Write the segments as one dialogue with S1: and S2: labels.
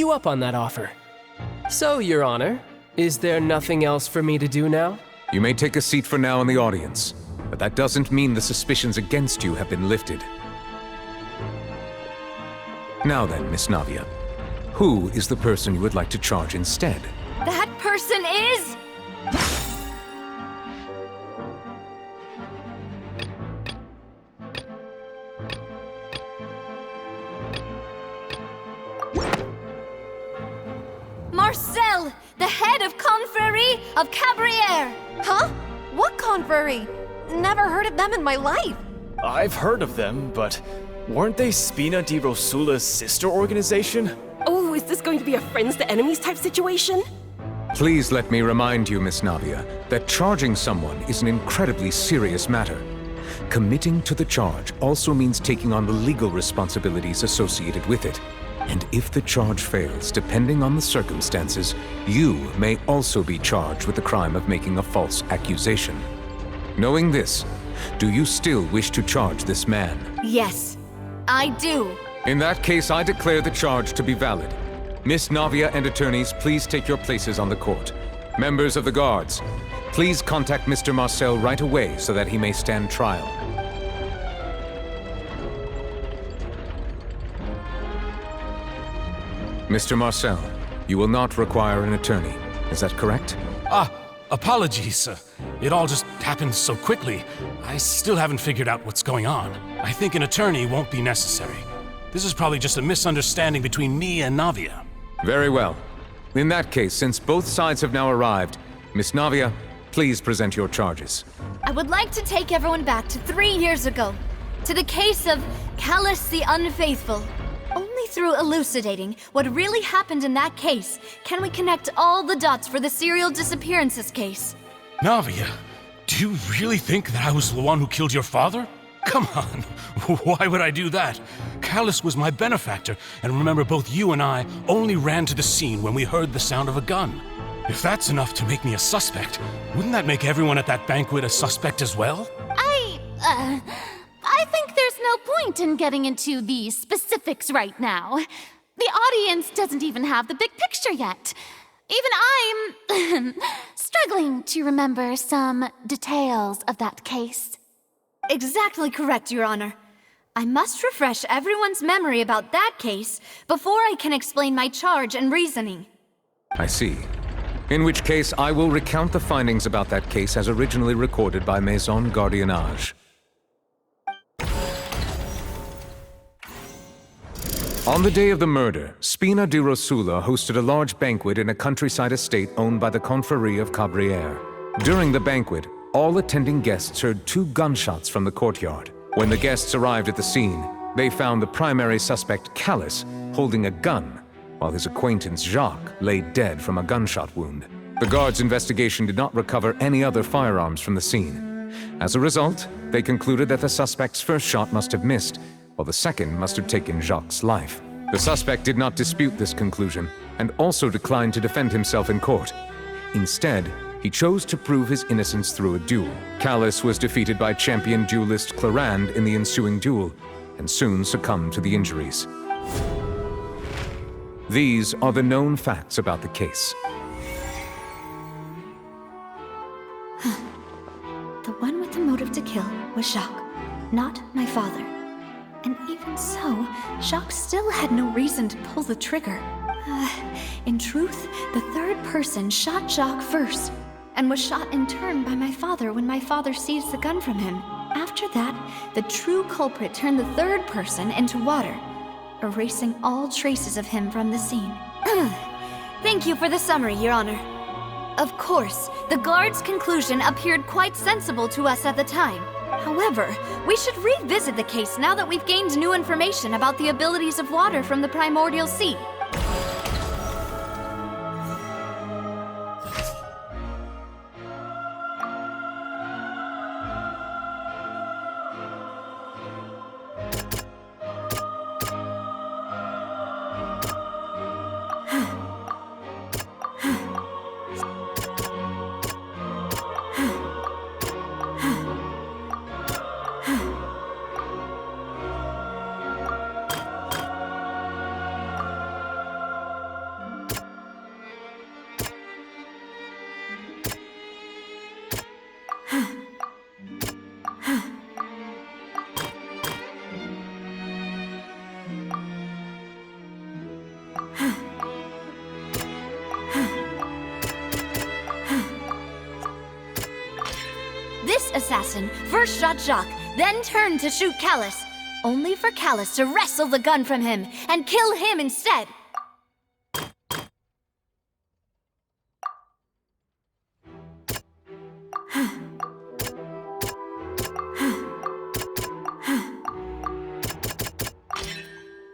S1: you up on that offer. So, Your Honor, is there nothing else for me to do now?
S2: You may take a seat for now in the audience, but that doesn't mean the suspicions against you have been lifted. Now then, Miss Navia, who is the person you would like to charge instead?
S3: That person is... Marcel, the head of Confrérie of Cabrières!
S4: Huh? What confrérie? Never heard of them in my life.
S5: I've heard of them, but weren't they Spina di Rosula's sister organization?
S6: Oh, is this going to be a friends to enemies type situation?
S2: Please let me remind you, Miss Navia, that charging someone is an incredibly serious matter. Committing to the charge also means taking on the legal responsibilities associated with it. And if the charge fails, depending on the circumstances, you may also be charged with the crime of making a false accusation. Knowing this, do you still wish to charge this man?
S3: Yes, I do.
S2: In that case, I declare the charge to be valid. Miss Navia and attorneys, please take your places on the court. Members of the guards, please contact Mr. Marcel right away so that he may stand trial. Mr. Marcel, you will not require an attorney. Is that correct?
S7: Apologies. It all just happened so quickly. I still haven't figured out what's going on. I think an attorney won't be necessary. This is probably just a misunderstanding between me and Navia.
S2: Very well. In that case, since both sides have now arrived, Miss Navia, please present your charges.
S3: I would like to take everyone back to 3 years ago, to the case of Callus the Unfaithful. Only through elucidating what really happened in that case can we connect all the dots for the serial disappearances case.
S7: Navia, do you really think that I was the one who killed your father? Come on, why would I do that? Callus was my benefactor, and remember, both you and I only ran to the scene when we heard the sound of a gun. If that's enough to make me a suspect, wouldn't that make everyone at that banquet a suspect as well?
S8: I think there's no point in getting into the specifics right now. The audience doesn't even have the big picture yet. Even I'm struggling to remember some details of that case.
S3: Exactly correct, Your Honor. I must refresh everyone's memory about that case before I can explain my charge and reasoning.
S2: I see. In which case, I will recount the findings about that case as originally recorded by Maison Gardiennage. On the day of the murder, Spina di Rosula hosted a large banquet in a countryside estate owned by the Confrérie of Cabrières. During the banquet, all attending guests heard 2 gunshots from the courtyard. When the guests arrived at the scene, they found the primary suspect, Callus, holding a gun, while his acquaintance, Jacques, lay dead from a gunshot wound. The guards' investigation did not recover any other firearms from the scene. As a result, they concluded that the suspect's first shot must have missed, while the second must have taken Jacques' life. The suspect did not dispute this conclusion, and also declined to defend himself in court. Instead, he chose to prove his innocence through a duel. Callus was defeated by champion duelist Clarande in the ensuing duel, and soon succumbed to the injuries. These are the known facts about the case.
S3: The one with the motive to kill was Jacques, not my father. And even so, Jacques still had no reason to pull the trigger. In truth, the third person shot Jacques first, and was shot in turn by my father when my father seized the gun from him. After that, the true culprit turned the third person into water, erasing all traces of him from the scene. Thank you for the summary, Your Honor. Of course, the guard's conclusion appeared quite sensible to us at the time. However, we should revisit the case now that we've gained new information about the abilities of water from the primordial sea. assassin first shot Jacques, then turned to shoot Callus, only for Callus to wrestle the gun from him and kill him instead.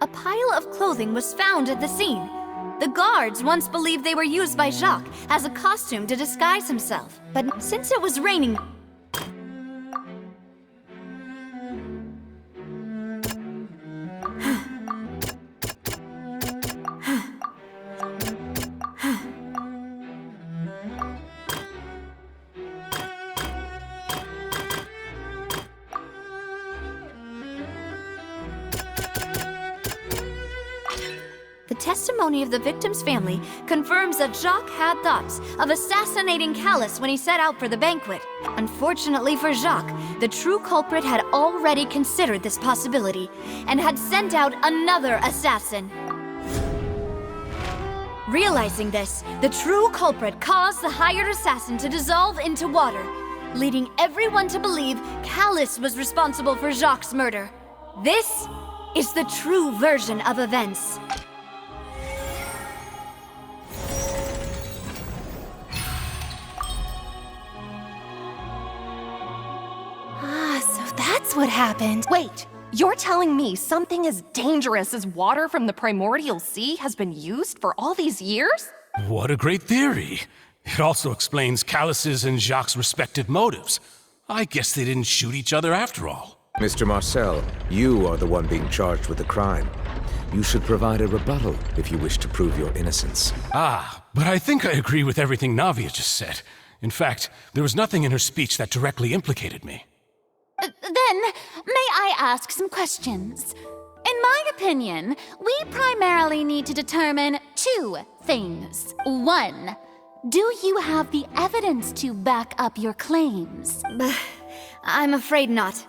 S3: A pile of clothing was found at the scene. The guards once believed they were used by Jacques as a costume to disguise himself, but since it was raining, the testimony of the victim's family confirms that Jacques had thoughts of assassinating Callus when he set out for the banquet. Unfortunately for Jacques, the true culprit had already considered this possibility and had sent out another assassin. Realizing this, the true culprit caused the hired assassin to dissolve into water, leading everyone to believe Callus was responsible for Jacques' murder. This is the true version of events.
S4: That's what happened. Wait, you're telling me something as dangerous as water from the primordial sea has been used for all these years?
S7: What a great theory. It also explains Callus's and Jacques' respective motives. I guess they didn't shoot each other after all.
S2: Mr. Marcel, you are the one being charged with the crime. You should provide a rebuttal if you wish to prove your innocence.
S7: But I think I agree with everything Navia just said. In fact, there was nothing in her speech that directly implicated me.
S8: Then, may I ask some questions? In my opinion, we primarily need to determine two things. One, do you have the evidence to back up your claims?
S3: I'm afraid not.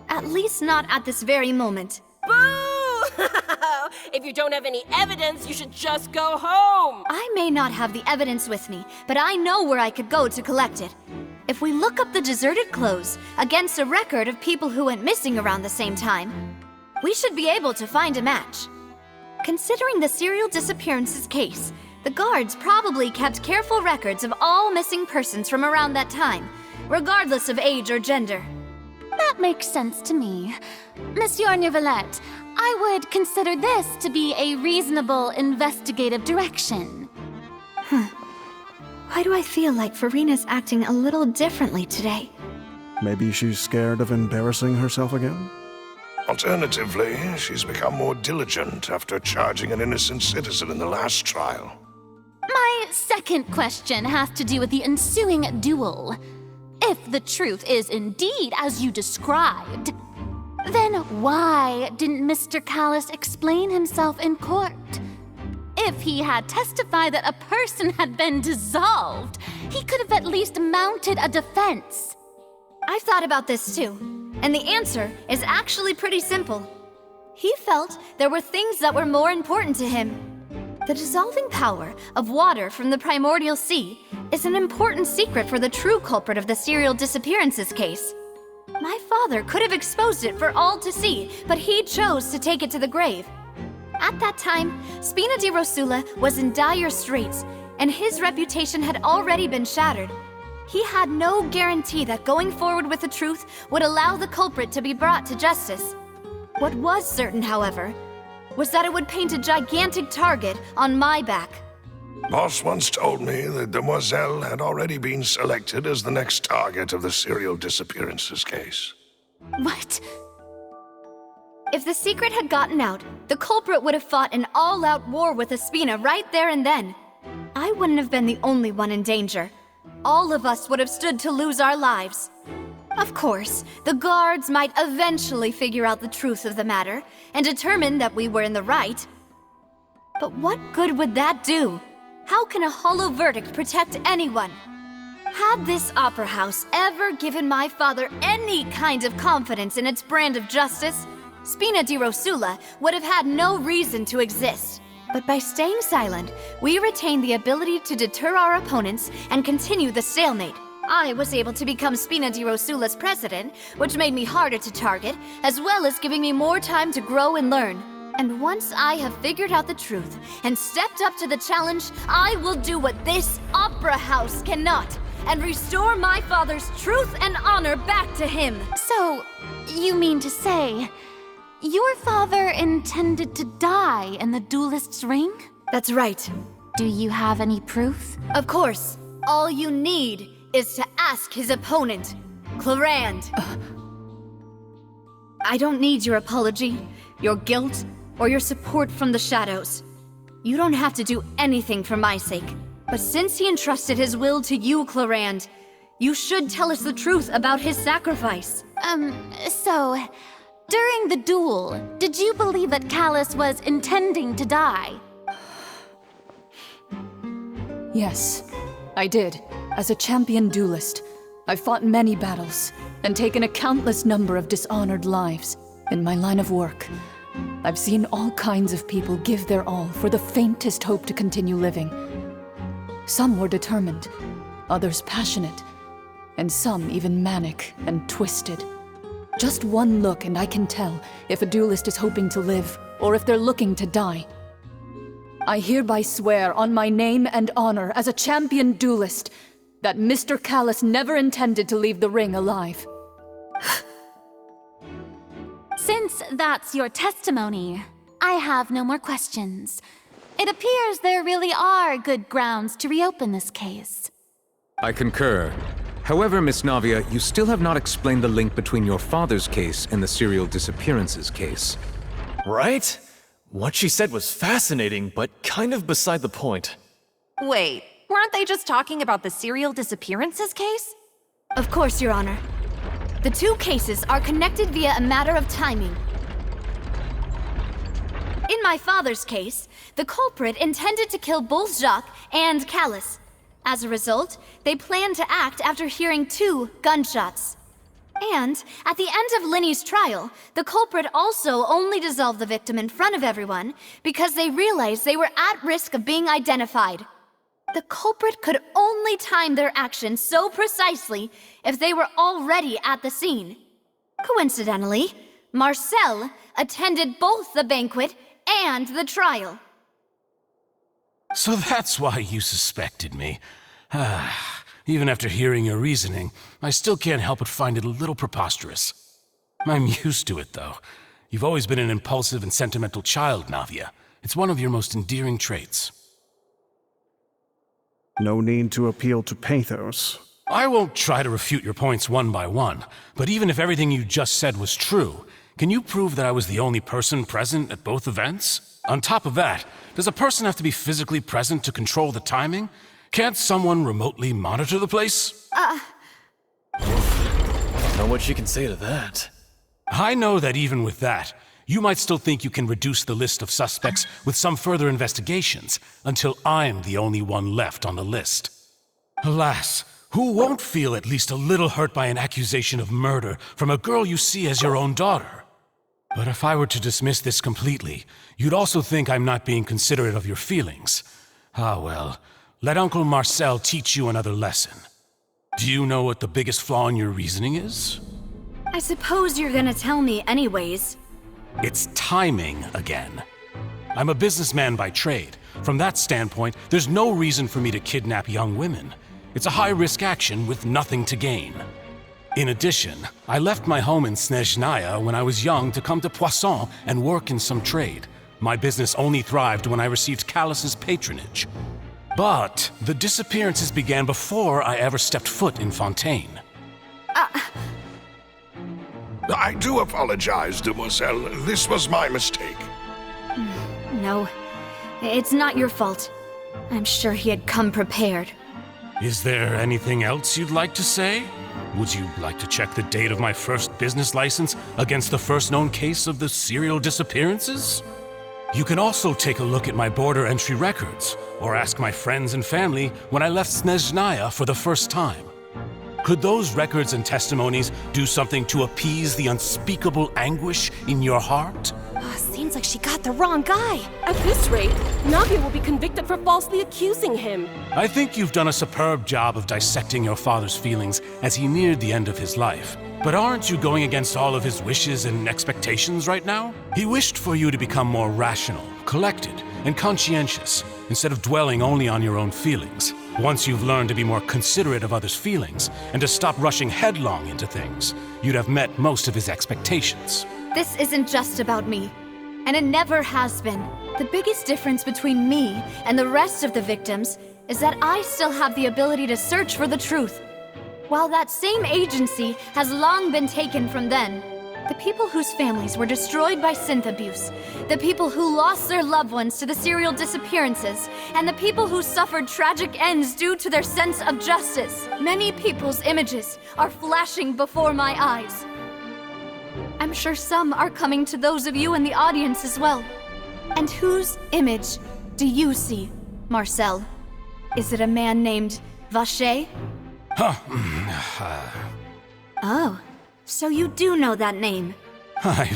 S3: At least not at this very moment.
S6: Boo! If you don't have any evidence, you should just go home!
S3: I may not have the evidence with me, but I know where I could go to collect it. If we look up the deserted clothes against a record of people who went missing around the same time, we should be able to find a match. Considering the serial disappearances case, the guards probably kept careful records of all missing persons from around that time, regardless of age or gender.
S8: That makes sense to me. Monsieur Neuvillette, I would consider this to be a reasonable investigative direction.
S3: Why do I feel like Farina's acting a little differently today?
S9: Maybe she's scared of embarrassing herself again?
S10: Alternatively, she's become more diligent after charging an innocent citizen in the last trial.
S8: My second question has to do with the ensuing duel. If the truth is indeed as you described, then why didn't Mr. Callus explain himself in court? If he had testified that a person had been dissolved, he could have at least mounted a defense.
S3: I've thought about this too, and the answer is actually pretty simple. He felt there were things that were more important to him. The dissolving power of water from the primordial sea is an important secret for the true culprit of the serial disappearances case. My father could have exposed it for all to see, but he chose to take it to the grave. At that time, Spina di Rosula was in dire straits, and his reputation had already been shattered. He had no guarantee that going forward with the truth would allow the culprit to be brought to justice. What was certain, however, was that it would paint a gigantic target on my back.
S10: Boss once told me that Demoiselle had already been selected as the next target of the serial disappearances case.
S8: What?
S3: If the secret had gotten out, the culprit would have fought an all-out war with Espina right there and then. I wouldn't have been the only one in danger. All of us would have stood to lose our lives. Of course, the guards might eventually figure out the truth of the matter and determine that we were in the right. But what good would that do? How can a hollow verdict protect anyone? Had this opera house ever given my father any kind of confidence in its brand of justice, Spina di Rosula would have had no reason to exist. But by staying silent, we retain the ability to deter our opponents and continue the stalemate. I was able to become Spina di Rosula's president, which made me harder to target, as well as giving me more time to grow and learn. And once I have figured out the truth and stepped up to the challenge, I will do what this opera house cannot, and restore my father's truth and honor back to him.
S8: So, you mean to say, your father intended to die in the duelist's ring?
S3: That's right.
S8: Do you have any proof?
S3: Of course. All you need is to ask his opponent, Clarand. I don't need your apology, your guilt, or your support from the shadows. You don't have to do anything for my sake. But since he entrusted his will to you, Clarand, you should tell us the truth about his sacrifice.
S8: So, during the duel, did you believe that Callus was intending to die?
S11: Yes, I did. As a champion duelist, I've fought many battles and taken a countless number of dishonored lives. In my line of work, I've seen all kinds of people give their all for the faintest hope to continue living. Some were determined, others passionate, and some even manic and twisted. Just one look and I can tell if a duelist is hoping to live or if they're looking to die. I hereby swear on my name and honor as a champion duelist that Mr. Callus never intended to leave the ring alive.
S8: Since that's your testimony, I have no more questions. It appears there really are good grounds to reopen this case.
S2: I concur. However, Miss Navia, you still have not explained the link between your father's case and the serial disappearances case.
S5: Right? What she said was fascinating, but kind of beside the point.
S4: Wait, weren't they just talking about the serial disappearances case?
S3: Of course, Your Honor. The two cases are connected via a matter of timing. In my father's case, the culprit intended to kill both Jacques and Callus. As a result, they planned to act after hearing 2 gunshots. And at the end of Linny's trial, the culprit also only dissolved the victim in front of everyone because they realized they were at risk of being identified. The culprit could only time their actions so precisely if they were already at the scene. Coincidentally, Marcel attended both the banquet and the trial.
S7: So that's why you suspected me. Even after hearing your reasoning, I still can't help but find it a little preposterous. I'm used to it, though. You've always been an impulsive and sentimental child, Navia. It's one of your most endearing traits.
S9: No need to appeal to pathos.
S7: I won't try to refute your points one by one, but even if everything you just said was true, can you prove that I was the only person present at both events? On top of that, does a person have to be physically present to control the timing? Can't someone remotely monitor the place?
S5: Don't know what you can say to that.
S7: I know that even with that, you might still think you can reduce the list of suspects with some further investigations, until I'm the only one left on the list. Alas, who won't feel at least a little hurt by an accusation of murder from a girl you see as your own daughter? But if I were to dismiss this completely, you'd also think I'm not being considerate of your feelings. Ah well, let Uncle Marcel teach you another lesson. Do you know what the biggest flaw in your reasoning is?
S3: I suppose you're gonna tell me anyways.
S7: It's timing again. I'm a businessman by trade. From that standpoint, there's no reason for me to kidnap young women. It's a high-risk action with nothing to gain. In addition, I left my home in Snezhnaya when I was young to come to Poisson and work in some trade. My business only thrived when I received Callus's patronage. But the disappearances began before I ever stepped foot in Fontaine.
S10: I do apologize, Demoiselle. This was my mistake.
S3: No, it's not your fault. I'm sure he had come prepared.
S7: Is there anything else you'd like to say? Would you like to check the date of my first business license against the first known case of the serial disappearances? You can also take a look at my border entry records, or ask my friends and family when I left Snezhnaya for the first time. Could those records and testimonies do something to appease the unspeakable anguish in your heart?
S4: Seems like
S6: she got the wrong guy. At this rate, Navia will be convicted for falsely accusing him.
S7: I think you've done a superb job of dissecting your father's feelings as he neared the end of his life. But aren't you going against all of his wishes and expectations right now? He wished for you to become more rational, collected, and conscientious, instead of dwelling only on your own feelings. Once you've learned to be more considerate of others' feelings, and to stop rushing headlong into things, you'd have met most of his expectations.
S3: This isn't just about me, and it never has been. The biggest difference between me and the rest of the victims is that I still have the ability to search for the truth. While that same agency has long been taken from them, the people whose families were destroyed by synth abuse, the people who lost their loved ones to the serial disappearances, and the people who suffered tragic ends due to their sense of justice. Many people's images are flashing before my eyes. I'm sure some are coming to those of you in the audience as well. And whose image do you see, Marcel? Is it a man named Vacher? Oh, so you do know that name.
S7: I'm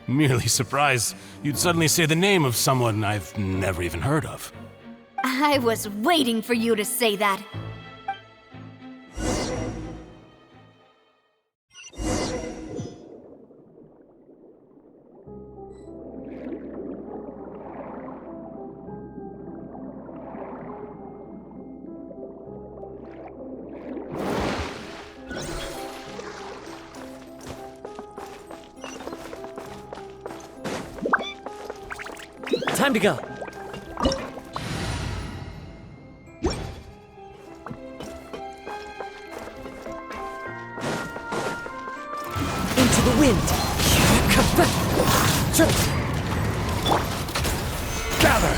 S7: merely surprised you'd suddenly say the name of someone I've never even heard of.
S3: I was waiting for you to say that.
S12: Time to go. Into the wind.
S10: Gather!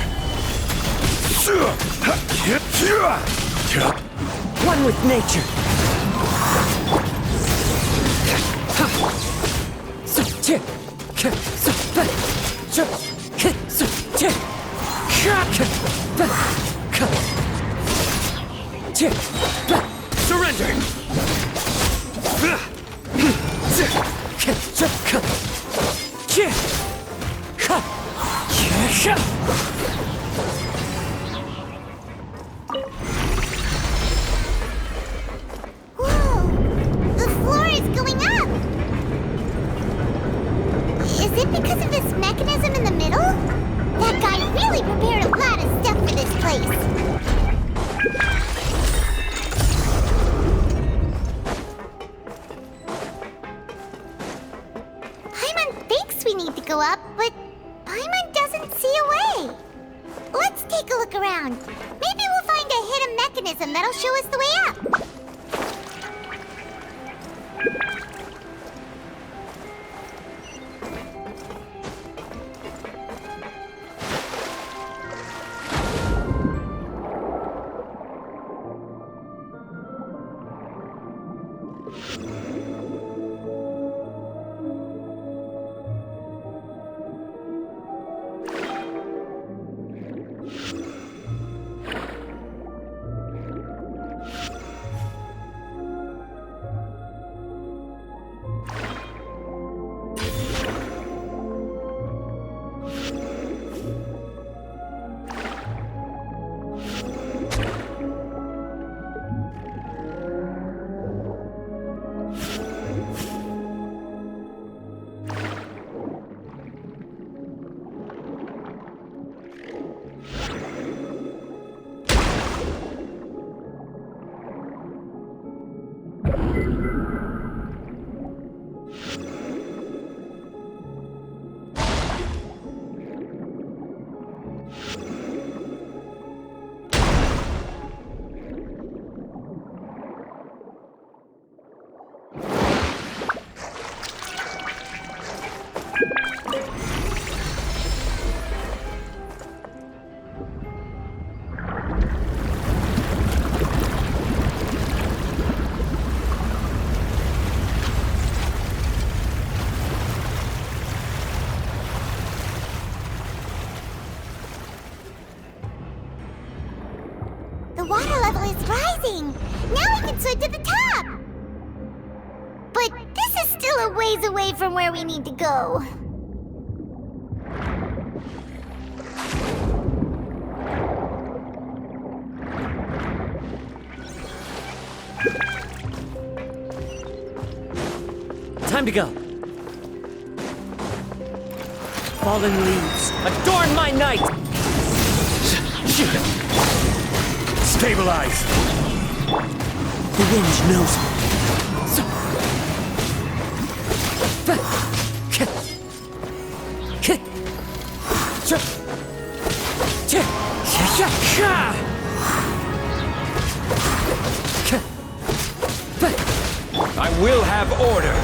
S12: One with nature. Surrender!
S13: Whoa! The floor is going up! Is it because of this mechanism in the middle? That guy really prepared a lot of stuff for this place. Paimon thinks we need to go up, but Paimon doesn't see a way. Let's take a look around. Maybe we'll find a hidden mechanism that'll show us the way up. The water level is rising! Now we can swim to the top! But this is still a ways away from where we need to go.
S12: to go. Fallen leaves, adorn my night!
S14: Stabilize!
S12: The wind knows me.
S14: I will have order!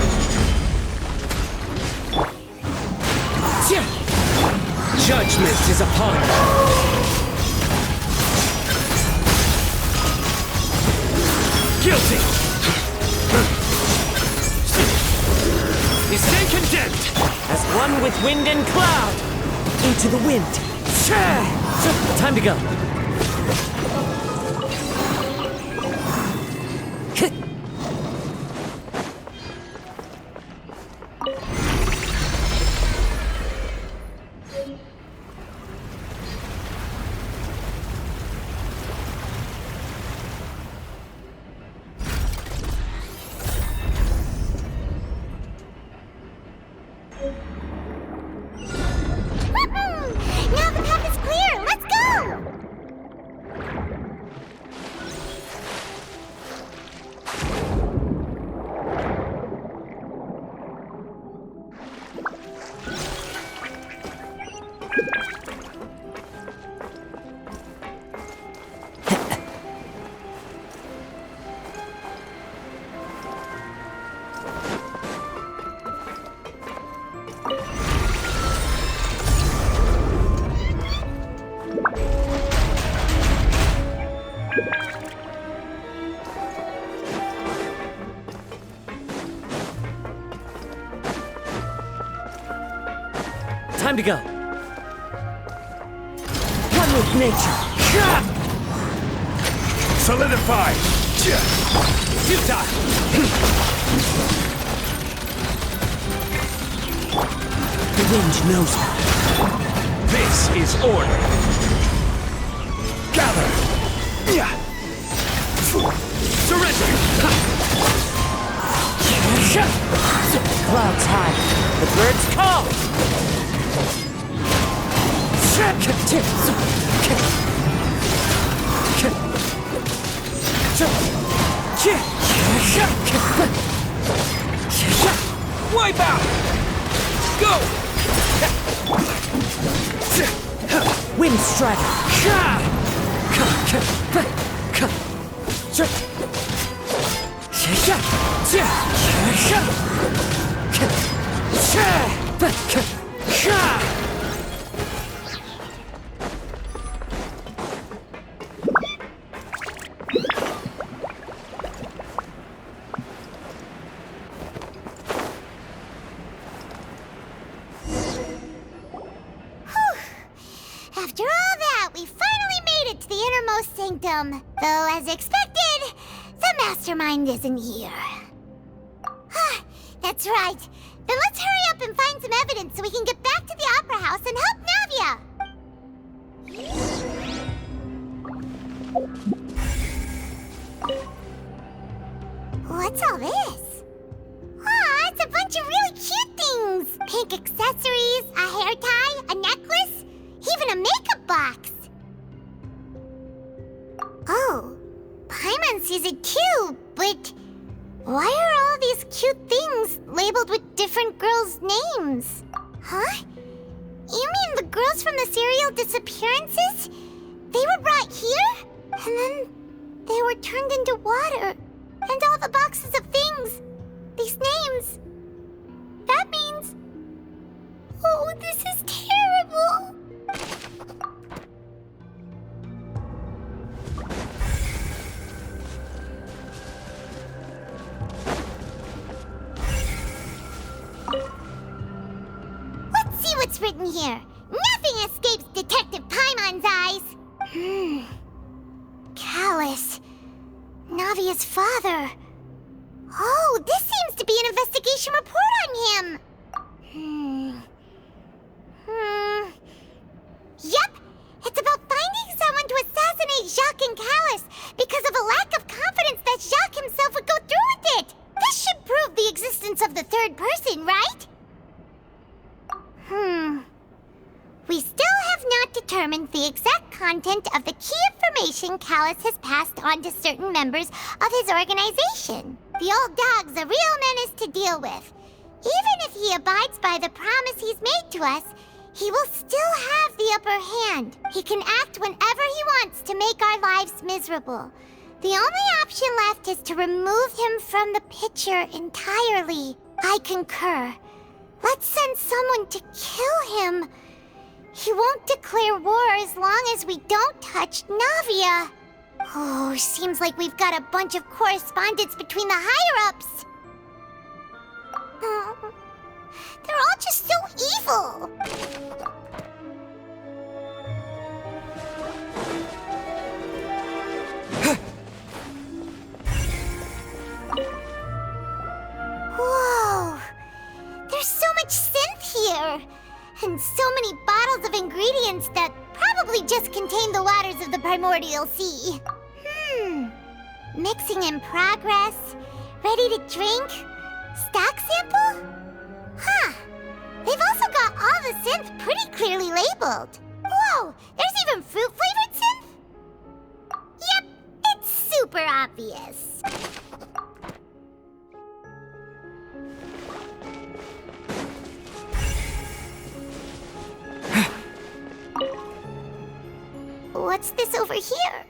S12: Judgment is upon me!
S14: Guilty! You stay condemned!
S12: As one with wind and cloud! Into the wind! Time to go!
S13: Now the path is clear! Let's go!
S12: Time to go. One with nature.
S14: Solidify!
S12: Futile! The wind knows me.
S14: This is order! Gather! Surrender!
S12: Clouds high. The birds call!
S14: Wipe out! Go!
S12: Wind strider!
S13: After all that, we finally made it to the innermost sanctum. Though, as expected, the mastermind isn't here. That's right. Then let's hurry up and find some evidence so we can get back to the Opera House and help Navia! What's all this? Aw, it's a bunch of really cute things! Pink accessories, a hair tie, a necklace, even a makeup box! Oh, Paimon sees it too, but why are all these cute things labeled with different girls' names? Huh? You mean the girls from the serial disappearances? They were brought here? And then they were turned into water. And all the boxes of things. These names. That means... Oh, this is terrible! Let's see what's written here. Nothing escapes Detective Paimon's eyes. Callus. Navia's father. Oh, this seems to be an investigation report on him. Yep, it's about finding someone to assassinate Jacques and Callus because of a lack of confidence that Jacques himself would go through with it. This should prove the existence of the third person. determines the exact content of the key information Callus has passed on to certain members of his organization. The old dog's a real menace to deal with. Even if he abides by the promise he's made to us, he will still have the upper hand. He can act whenever he wants to make our lives miserable. The only option left is to remove him from the picture entirely. I concur. Let's send someone to kill him. He won't declare war as long as we don't touch Navia. Oh, seems like we've got a bunch of correspondence between the higher-ups. They're all just so evil. Whoa! There's so much synth here! And so many bottles of ingredients that probably just contain the waters of the Primordial Sea. Mixing in progress. Ready to drink? Stock sample? Huh. They've also got all the synth pretty clearly labeled. Whoa! There's even fruit-flavored synth? Yep, it's super obvious. What's this over here?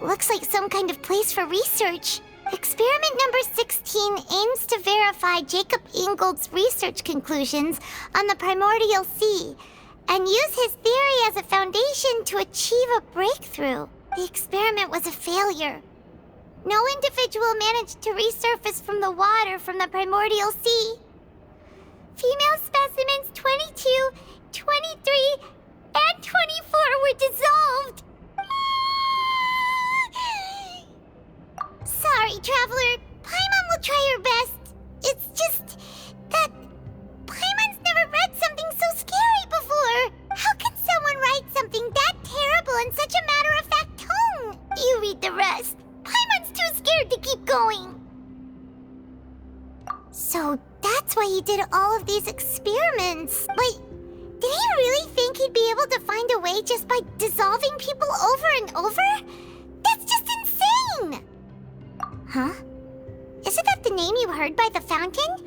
S13: Looks like some kind of place for research. Experiment number 16 aims to verify Jacob Ingold's research conclusions on the Primordial Sea and use his theory as a foundation to achieve a breakthrough. The experiment was a failure. No individual managed to resurface from the water from the Primordial Sea. Female specimens 22, 23, and 24 were dissolved. Sorry, Traveler. Paimon will try her best. It's just that Paimon's never read something so scary before. How can someone write something that terrible in such a matter-of-fact tone? You read the rest. Paimon's too scared to keep going. So that's why he did all of these experiments. Wait, did he really think he'd be able to find a way just by dissolving people over and over? That's just insane! Huh? Isn't that the name you heard by the fountain?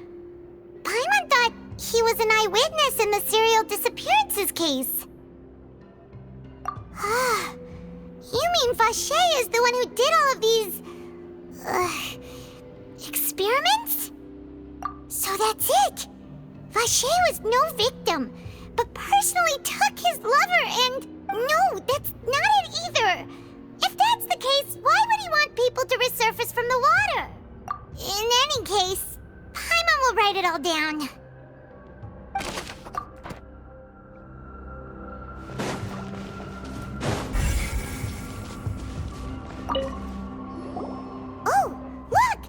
S13: Paimon thought he was an eyewitness in the serial disappearances case. You mean Vache is the one who did all of these... experiments? So that's it! Vache was no victim, but personally took his lover and... No, that's not it either! If that's the case, why would he want people to resurface from the water? In any case, Paimon will write it all down. Oh, look!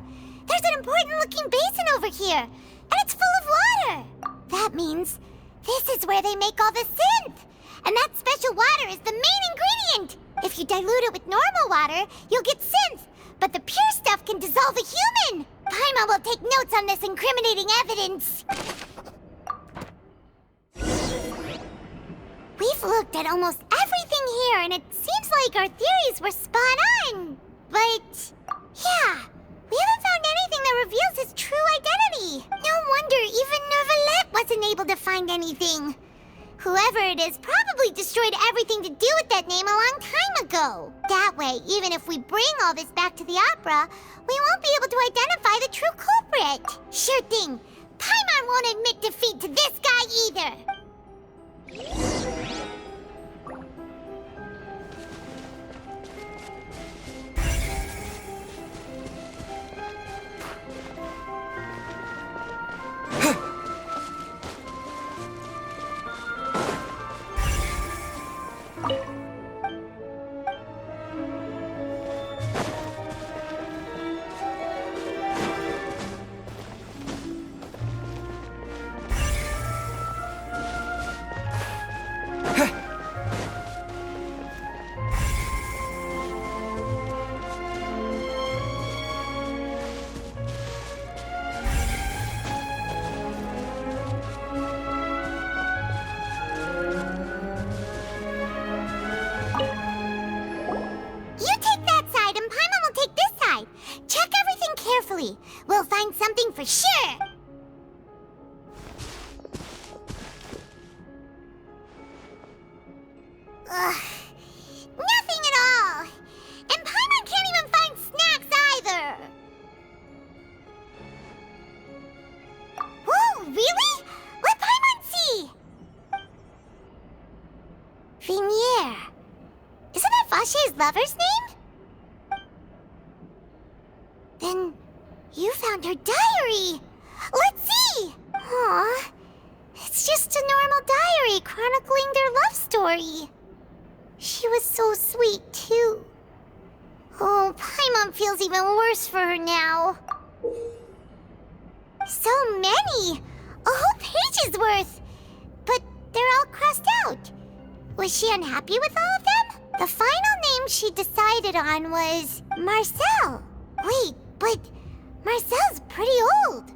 S13: There's an important-looking basin over here, and it's full of water! That means this is where they make all the synth! And that special water is the main ingredient! If you dilute it with normal water, you'll get synth, but the pure stuff can dissolve a human! Paimon will take notes on this incriminating evidence. We've looked at almost everything here, and it seems like our theories were spot on. But, yeah, we haven't found anything that reveals his true identity. No wonder even Neuvillette wasn't able to find anything. Whoever it is probably destroyed everything to do with that name a long time ago. That way, even if we bring all this back to the opera, we won't be able to identify the true culprit. Sure thing. Paimon won't admit defeat to this guy either. Ugh. Nothing at all. And Paimon can't even find snacks either. Whoa, really? Let Paimon see! Vignier. Isn't that Vache's lover's name? Then you found her diary. Let's see! Aw, it's just a normal diary chronicling their love story. She was so sweet, too. Oh, Paimon feels even worse for her now. So many! A whole page's worth! But they're all crossed out. Was she unhappy with all of them? The final name she decided on was Marcel. Wait, but Marcel's pretty old.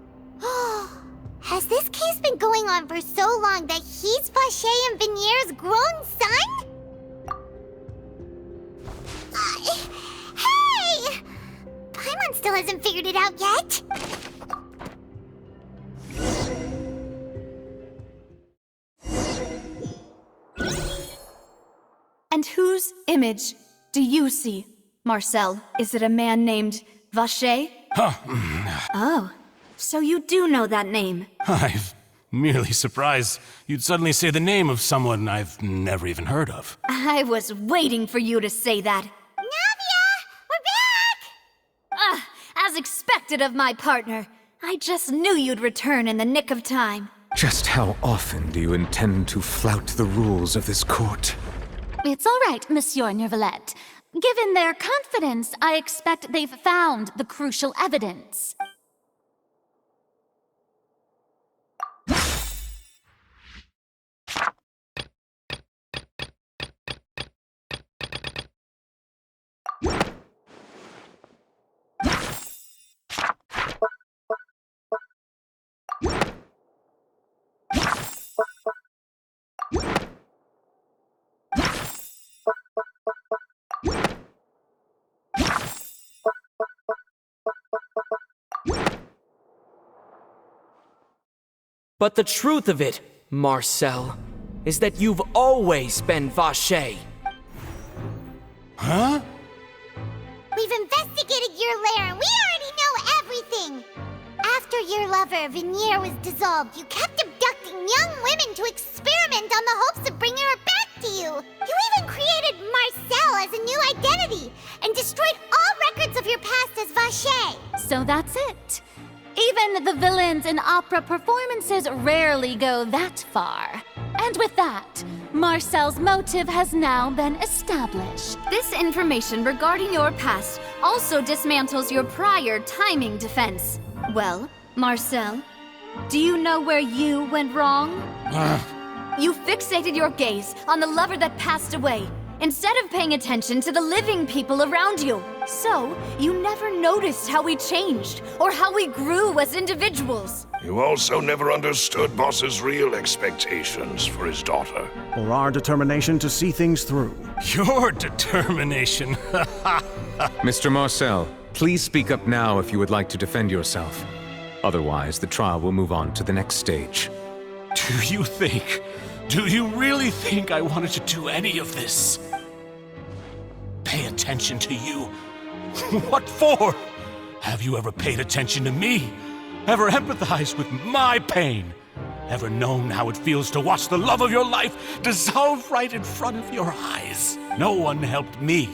S13: Has this case been going on for so long that he's Vache and Vignier's grown son? Hey! Paimon still hasn't figured it out yet.
S3: And whose image do you see, Marcel? Is it a man named Vache? Oh, so you do know that name.
S7: I'm merely surprised you'd suddenly say the name of someone I've never even heard of.
S3: I was waiting for you to say that.
S13: Navia! We're back!
S3: As expected of my partner. I just knew you'd return in the nick of time.
S2: Just how often do you intend to flout the rules of this court?
S8: It's all right, Monsieur Nervalette. Given their confidence, I expect they've found the crucial evidence.
S12: But the truth of it, Marcel, is that you've always been Vache.
S7: Huh?
S13: We've investigated your lair and we already know everything! After your lover, Vignier, was dissolved, you kept abducting young women to experiment on the hopes of bringing her back to you! You even created Marcel as a new identity and destroyed all records of your past as Vache!
S8: So that's it. Even the villains in opera performances rarely go that far. And with that, Marcel's motive has now been established.
S3: This information regarding your past also dismantles your prior timing defense. Well, Marcel, do you know where you went wrong? You fixated your gaze on the lover that passed away, instead of paying attention to the living people around you. So, you never noticed how we changed, or how we grew as individuals.
S10: You also never understood Boss's real expectations for his daughter.
S9: Or our determination to see things through.
S7: Your determination.
S2: Mr. Marcel, please speak up now if you would like to defend yourself. Otherwise, the trial will move on to the next stage.
S7: Do you really think I wanted to do any of this? Pay attention to you? What for? Have you ever paid attention to me? Ever empathized with my pain? Ever known how it feels to watch the love of your life dissolve right in front of your eyes? No one helped me.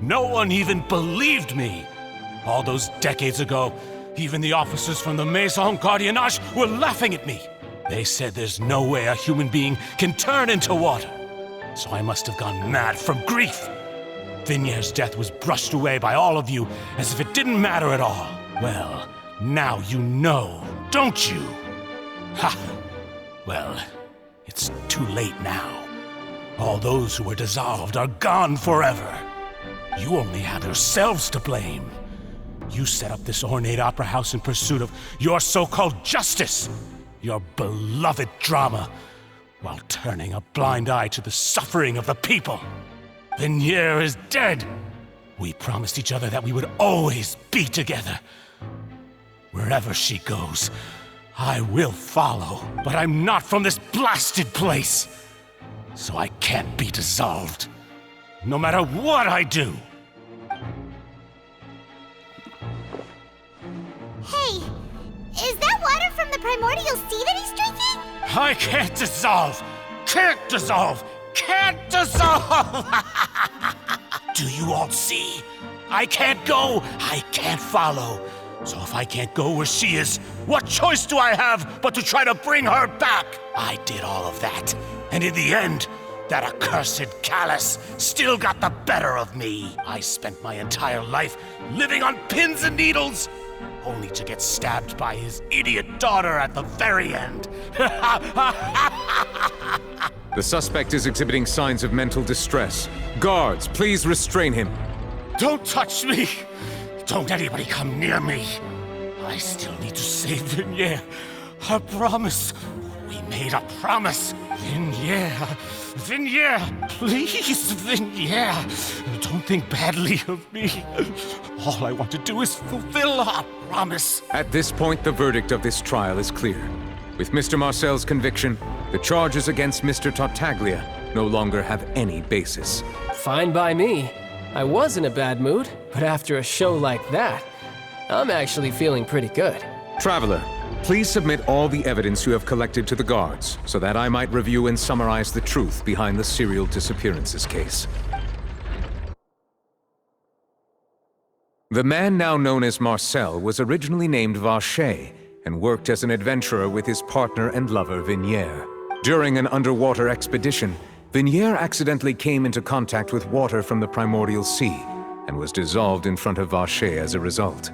S7: No one even believed me. All those decades ago, even the officers from the Maison Gardiennage were laughing at me. They said there's no way a human being can turn into water. So I must have gone mad from grief. Vignier's death was brushed away by all of you as if it didn't matter at all. Well, now you know, don't you? Ha! Well, it's too late now. All those who were dissolved are gone forever. You only have yourselves to blame. You set up this ornate opera house in pursuit of your so-called justice, your beloved drama, while turning a blind eye to the suffering of the people. Vignier is dead. We promised each other that we would always be together. Wherever she goes, I will follow. But I'm not from this blasted place. so I can't be dissolved. No matter what I do.
S13: Hey, is that water from the primordial sea that he's drinking?
S7: I can't dissolve! Can't dissolve! Can't dissolve! Do you all see? I can't go, I can't follow. So if I can't go where she is, what choice do I have but to try to bring her back? I did all of that, and in the end, that accursed Callus still got the better of me. I spent my entire life living on pins and needles, only to get stabbed by his idiot daughter at the very end.
S2: The suspect is exhibiting signs of mental distress. Guards, please restrain him.
S7: Don't touch me! Don't anybody come near me! I still need to save Vignier. I promise. We made a promise. Vignier. Vignier! Please, Vignier! Don't think badly of me. All I want to do is fulfill our promise.
S2: At this point, the verdict of this trial is clear. With Mr. Marcel's conviction, the charges against Mr. Tartaglia no longer have any basis.
S1: Fine by me. I was in a bad mood, but after a show like that, I'm actually feeling pretty good.
S2: Traveler, please submit all the evidence you have collected to the guards, so that I might review and summarize the truth behind the serial disappearances case. The man now known as Marcel was originally named Vacher and worked as an adventurer with his partner and lover Vignier. During an underwater expedition, Vignier accidentally came into contact with water from the primordial sea and was dissolved in front of Vacher as a result.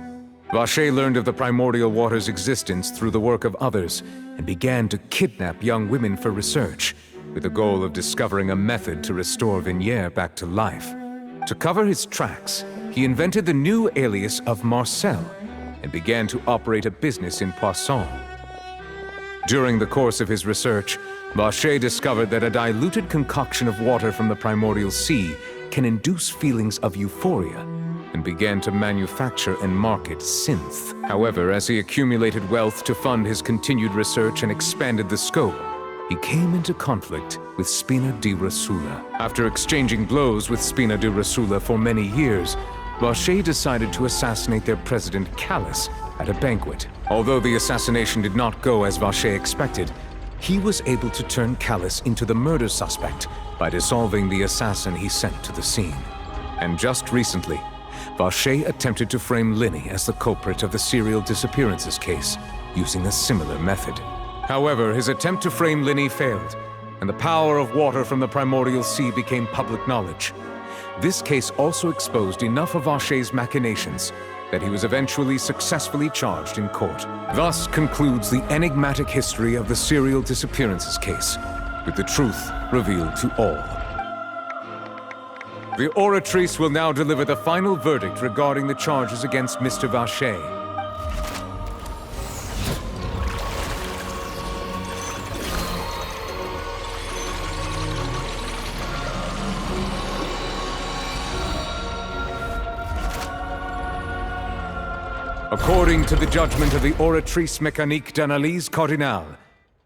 S2: Vacher learned of the primordial water's existence through the work of others and began to kidnap young women for research, with the goal of discovering a method to restore Vignier back to life. To cover his tracks, he invented the new alias of Marcel and began to operate a business in Poisson. During the course of his research, Vacher discovered that a diluted concoction of water from the primordial sea can induce feelings of euphoria, and began to manufacture and market synth. However, as he accumulated wealth to fund his continued research and expanded the scope, he came into conflict with Spina di Rosula. After exchanging blows with Spina di Rosula for many years, Vacher decided to assassinate their president Callus at a banquet. Although the assassination did not go as Vacher expected, he was able to turn Callus into the murder suspect by dissolving the assassin he sent to the scene. And just recently, Vacher attempted to frame Linny as the culprit of the serial disappearances case, using a similar method. However, his attempt to frame Linny failed, and the power of water from the primordial sea became public knowledge. This case also exposed enough of Vacher's machinations that he was eventually successfully charged in court. Thus concludes the enigmatic history of the serial disappearances case, with the truth revealed to all. The Oratrice will now deliver the final verdict regarding the charges against Mr. Vacher. According to the judgment of the Oratrice Mécanique d'Analyse Cardinale,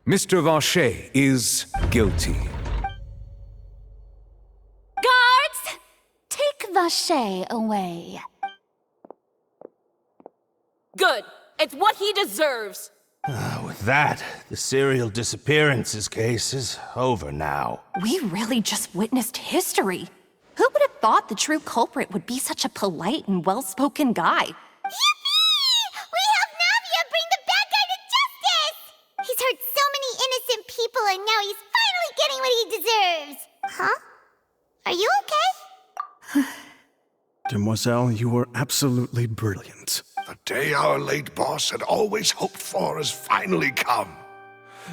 S2: Mr. Vacher is guilty.
S8: Guards! Take Vacher away.
S6: Good. It's what he deserves.
S15: With that, the serial disappearances case is over now.
S4: We really just witnessed history. Who would have thought the true culprit would be such a polite and well-spoken guy?
S13: We helped Navia bring the bad guy to justice! He's hurt so many innocent people and now he's finally getting what he deserves! Huh? Are you okay?
S9: Demoiselle, you were absolutely brilliant.
S10: The day our late boss had always hoped for has finally come.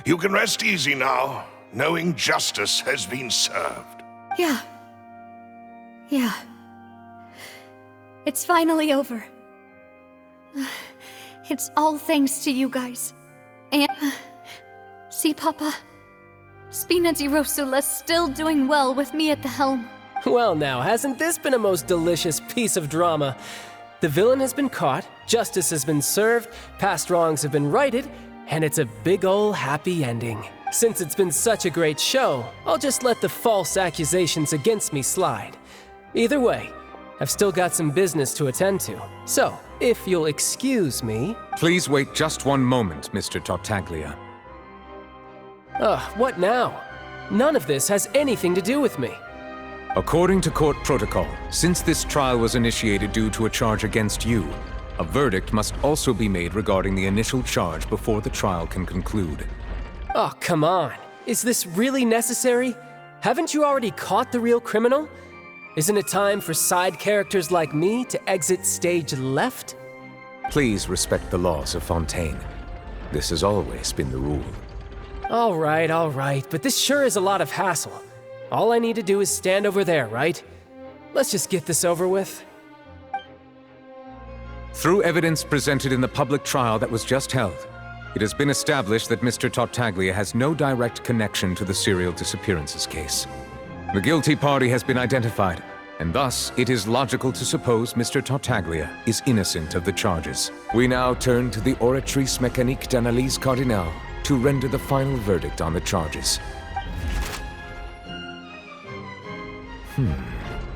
S10: You can rest easy now, knowing justice has been served.
S3: Yeah. It's finally over. It's all thanks to you guys. And... see, Papa? Spina di Rosula's still doing well with me at the helm.
S1: Well now, hasn't this been a most delicious piece of drama? The villain has been caught, justice has been served, past wrongs have been righted, and it's a big ol' happy ending. Since it's been such a great show, I'll just let the false accusations against me slide. Either way, I've still got some business to attend to. So, if you'll excuse me...
S2: Please wait just one moment, Mr. Tartaglia.
S1: What now? None of this has anything to do with me.
S2: According to court protocol, since this trial was initiated due to a charge against you, a verdict must also be made regarding the initial charge before the trial can conclude.
S1: Oh, come on. Is this really necessary? Haven't you already caught the real criminal? Isn't it time for side characters like me to exit stage left?
S2: Please respect the laws of Fontaine. This has always been the rule.
S1: All right, but this sure is a lot of hassle. All I need to do is stand over there, right? Let's just get this over with.
S2: Through evidence presented in the public trial that was just held, it has been established that Mr. Tartaglia has no direct connection to the serial disappearances case. The guilty party has been identified, and thus it is logical to suppose Mr. Tartaglia is innocent of the charges. We now turn to the Oratrice Mécanique d'Analyse Cardinale to render the final verdict on the charges.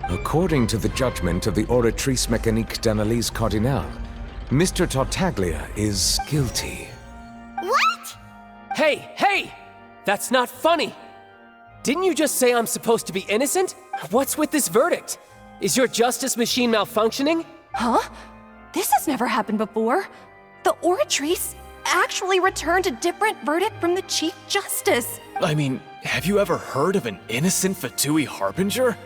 S2: According to the judgment of the Oratrice Mécanique d'Analyse Cardinale, Mr. Tartaglia is guilty.
S13: What?
S1: Hey! That's not funny! Didn't you just say I'm supposed to be innocent? What's with this verdict? Is your justice machine malfunctioning?
S4: Huh? This has never happened before. The Oratrice actually returned a different verdict from the Chief Justice.
S5: I mean, have you ever heard of an innocent Fatui Harbinger?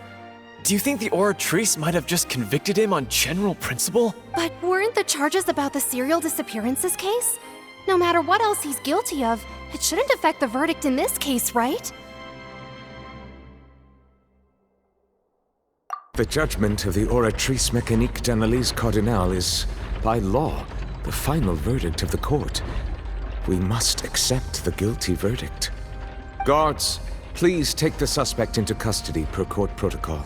S5: Do you think the Oratrice might have just convicted him on general principle?
S4: But weren't the charges about the serial disappearances case? No matter what else he's guilty of, it shouldn't affect the verdict in this case, right?
S2: The judgment of the Oratrice Mécanique d'Analyse Cardinale is, by law, the final verdict of the court. We must accept the guilty verdict. Guards, please take the suspect into custody per court protocol.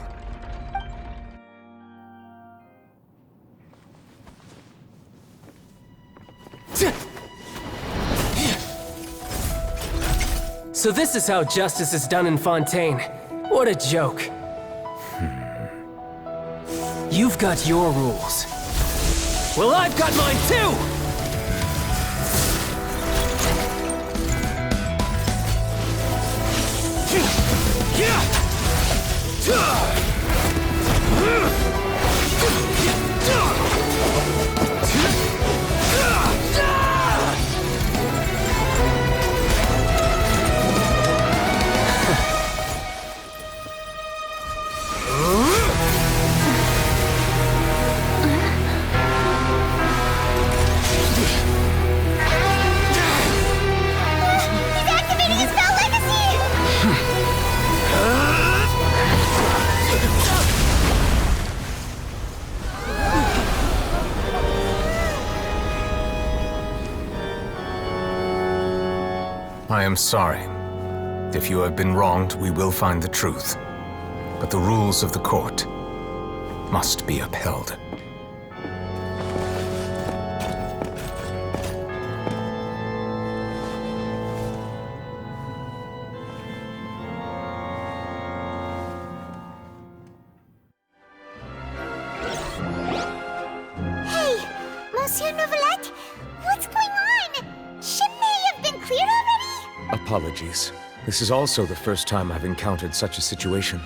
S1: So this is how justice is done in Fontaine. What a joke. You've got your rules. Well, I've got mine too!
S2: I am sorry. If you have been wronged, we will find the truth. But the rules of the court must be upheld.
S13: Hey, Monsieur Novelette, what's going on? Shouldn't they have been cleared already?
S2: Apologies. This is also the first time I've encountered such a situation.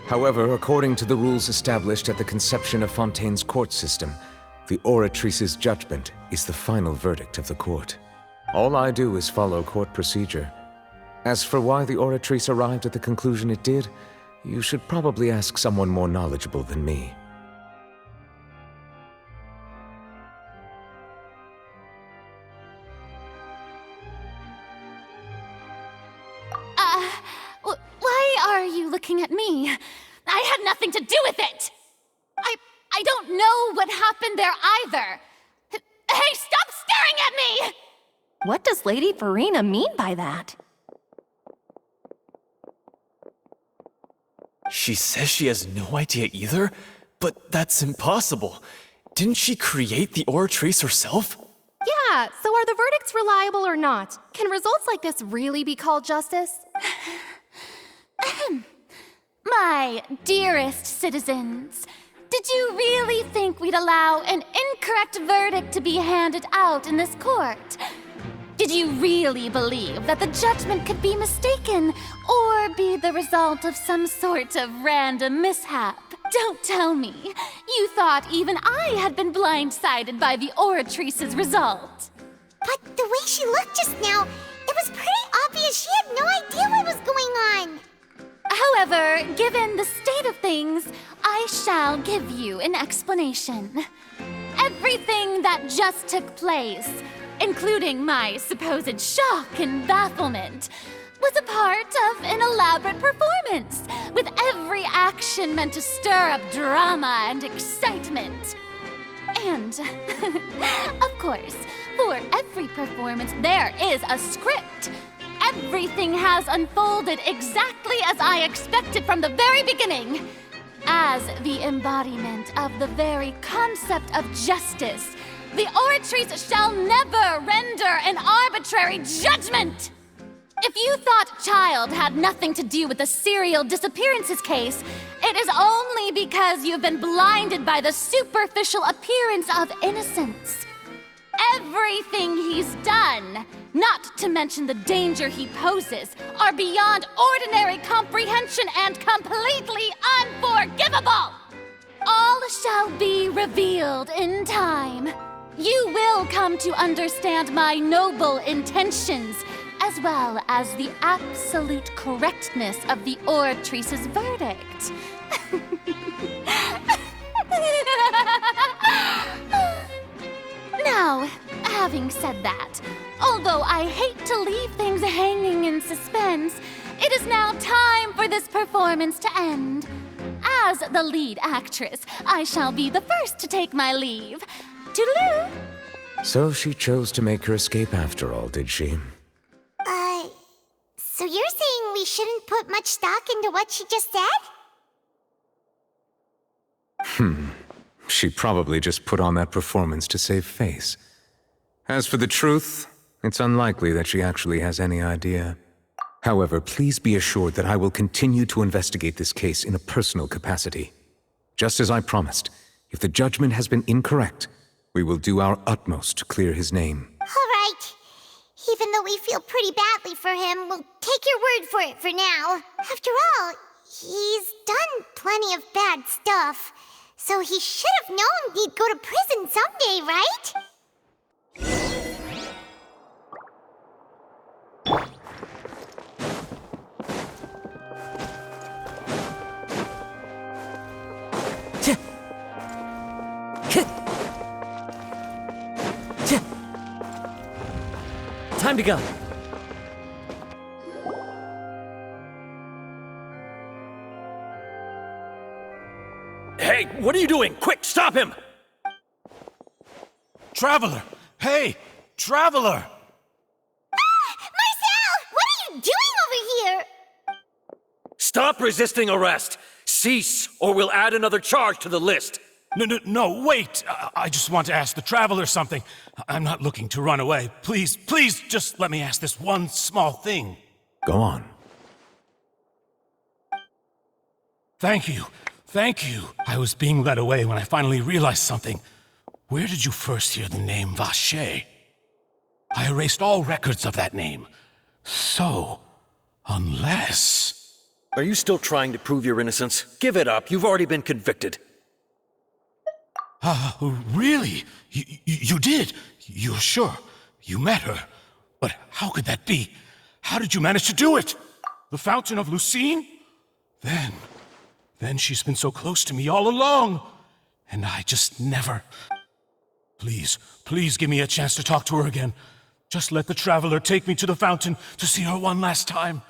S2: However, according to the rules established at the conception of Fontaine's court system, the Oratrice's judgment is the final verdict of the court. All I do is follow court procedure. As for why the Oratrice arrived at the conclusion it did, you should probably ask someone more knowledgeable than me.
S8: Why are you looking at me? I had nothing to do with it! I don't know what happened there either! Hey, stop staring at me!
S4: What does Lady Farina mean by that?
S5: She says she has no idea either? But that's impossible. Didn't she create the Oratrice herself?
S4: Yeah, so are the verdicts reliable or not? Can results like this really be called justice?
S8: My dearest citizens, did you really think we'd allow an incorrect verdict to be handed out in this court? Did you really believe that the judgment could be mistaken or be the result of some sort of random mishap? Don't tell me. You thought even I had been blindsided by the oratrice's result.
S13: But the way she looked just now, it was pretty obvious she had no idea what was going on.
S8: However, given the state of things, I shall give you an explanation. Everything that just took place, including my supposed shock and bafflement, was a part of an elaborate performance, with every action meant to stir up drama and excitement. And, of course, for every performance there is a script. Everything has unfolded exactly as I expected from the very beginning. As the embodiment of the very concept of justice, the oratrice shall never render an arbitrary judgment! If you thought Child had nothing to do with the serial disappearances case, it is only because you've been blinded by the superficial appearance of innocence. Everything he's done, not to mention the danger he poses, are beyond ordinary comprehension and completely unforgivable! All shall be revealed in time. You will come to understand my noble intentions, as well as the absolute correctness of the oratrice's verdict. Now, having said that, although I hate to leave things hanging in suspense, it is now time for this performance to end. As the lead actress, I shall be the first to take my leave. Toodaloo!
S2: So she chose to make her escape after all, did she?
S13: So you're saying we shouldn't put much stock into what she just said?
S2: She probably just put on that performance to save face. As for the truth, it's unlikely that she actually has any idea. However, please be assured that I will continue to investigate this case in a personal capacity. Just as I promised, if the judgment has been incorrect, we will do our utmost to clear his name.
S13: All right. Even though we feel pretty badly for him, we'll take your word for it for now. After all, he's done plenty of bad stuff. So he should have known he'd go to prison someday, right?
S1: Time to go.
S14: Hey, what are you doing? Quick, stop him!
S7: Traveler! Hey! Traveler!
S13: Marcel! What are you doing over here?
S14: Stop resisting arrest! Cease, or we'll add another charge to the list!
S7: No, wait! I just want to ask the Traveler something. I'm not looking to run away. Please, just let me ask this one small thing.
S2: Go on.
S7: Thank you. I was being led away when I finally realized something. Where did you first hear the name Vacher? I erased all records of that name. So, unless...
S14: Are you still trying to prove your innocence? Give it up. You've already been convicted.
S7: Really? You did? You're sure? You met her? But how could that be? How did you manage to do it? The Fountain of Lucine? Then she's been so close to me all along. And I just never... Please give me a chance to talk to her again. Just let the Traveler take me to the fountain to see her one last time.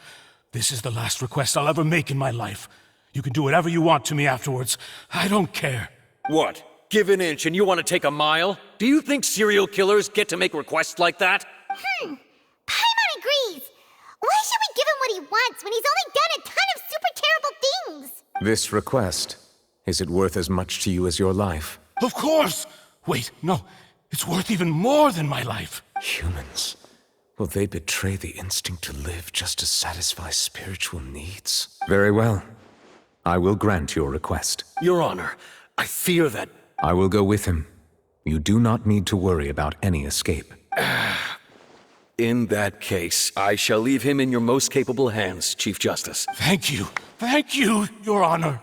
S7: This is the last request I'll ever make in my life. You can do whatever you want to me afterwards. I don't care.
S14: What? Give an inch and you want to take a mile? Do you think serial killers get to make requests like that?
S13: Paimon agrees. Why should we give him what he wants when he's only done a ton of super terrible things?
S2: This request, is it worth as much to you as your life?
S7: Of course! Wait, no. It's worth even more than my life.
S2: Humans? Will they betray the instinct to live just to satisfy spiritual needs? Very well. I will grant your request.
S14: Your Honor, I fear that...
S2: I will go with him. You do not need to worry about any escape.
S14: In that case, I shall leave him in your most capable hands, Chief Justice.
S7: Thank you, Your Honor.